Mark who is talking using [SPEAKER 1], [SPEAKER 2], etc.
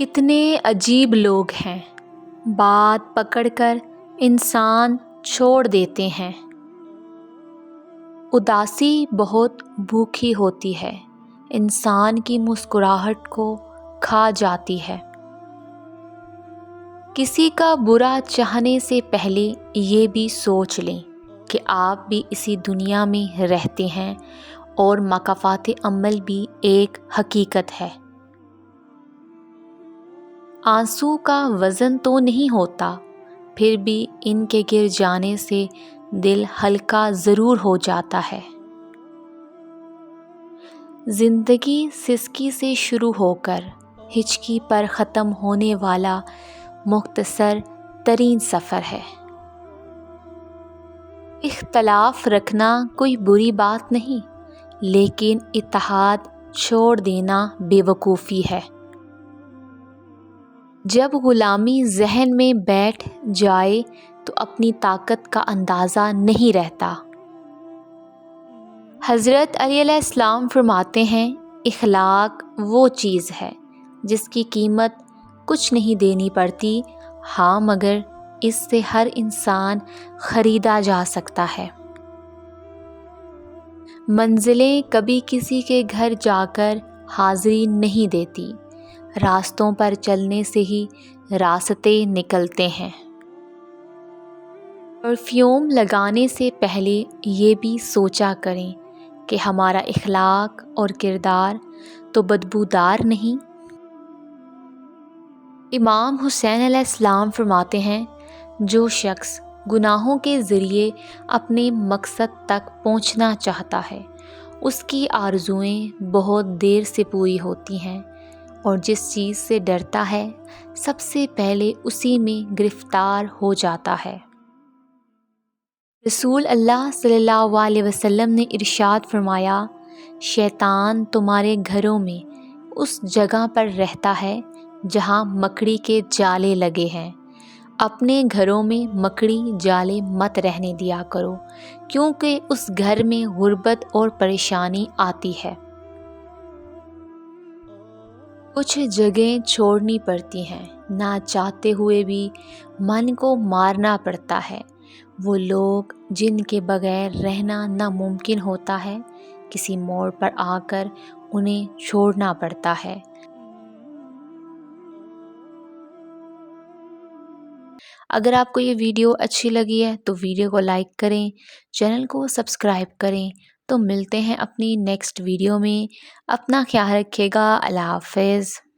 [SPEAKER 1] کتنے عجیب لوگ ہیں، بات پکڑ کر انسان چھوڑ دیتے ہیں۔ اداسی بہت بھوکی ہوتی ہے، انسان کی مسکراہٹ کو کھا جاتی ہے۔ کسی کا برا چاہنے سے پہلے یہ بھی سوچ لیں کہ آپ بھی اسی دنیا میں رہتے ہیں اور مکافات عمل بھی ایک حقیقت ہے۔ آنسو کا وزن تو نہیں ہوتا، پھر بھی ان کے گر جانے سے دل ہلکا ضرور ہو جاتا ہے۔ زندگی سسکی سے شروع ہو کر ہچکی پر ختم ہونے والا مختصر ترین سفر ہے۔ اختلاف رکھنا کوئی بری بات نہیں، لیکن اتحاد چھوڑ دینا بے وقوفی ہے۔ جب غلامی ذہن میں بیٹھ جائے تو اپنی طاقت کا اندازہ نہیں رہتا۔ حضرت علی علیہ السلام فرماتے ہیں، اخلاق وہ چیز ہے جس کی قیمت کچھ نہیں دینی پڑتی، ہاں مگر اس سے ہر انسان خریدا جا سکتا ہے۔ منزلیں کبھی کسی کے گھر جا کر حاضری نہیں دیتی، راستوں پر چلنے سے ہی راستے نکلتے ہیں۔ پرفیوم لگانے سے پہلے یہ بھی سوچا کریں کہ ہمارا اخلاق اور کردار تو بدبودار نہیں۔ امام حسین علیہ السلام فرماتے ہیں، جو شخص گناہوں کے ذریعے اپنے مقصد تک پہنچنا چاہتا ہے، اس کی آرزوئیں بہت دیر سے پوری ہوتی ہیں، اور جس چیز سے ڈرتا ہے سب سے پہلے اسی میں گرفتار ہو جاتا ہے۔ رسول اللہ صلی اللہ علیہ وسلم نے ارشاد فرمایا، شیطان تمہارے گھروں میں اس جگہ پر رہتا ہے جہاں مکڑی کے جالے لگے ہیں۔ اپنے گھروں میں مکڑی جالے مت رہنے دیا کرو، کیونکہ اس گھر میں غربت اور پریشانی آتی ہے۔ کچھ جگہیں چھوڑنی پڑتی ہیں، نہ چاہتے ہوئے بھی من کو مارنا پڑتا ہے۔ وہ لوگ جن کے بغیر رہنا ناممکن ہوتا ہے، کسی موڑ پر آ کر انہیں چھوڑنا پڑتا ہے۔ اگر آپ کو یہ ویڈیو اچھی لگی ہے تو ویڈیو کو لائک کریں، چینل کو سبسکرائب کریں۔ تو ملتے ہیں اپنی نیکسٹ ویڈیو میں۔ اپنا خیال رکھیے گا۔ اللہ حافظ۔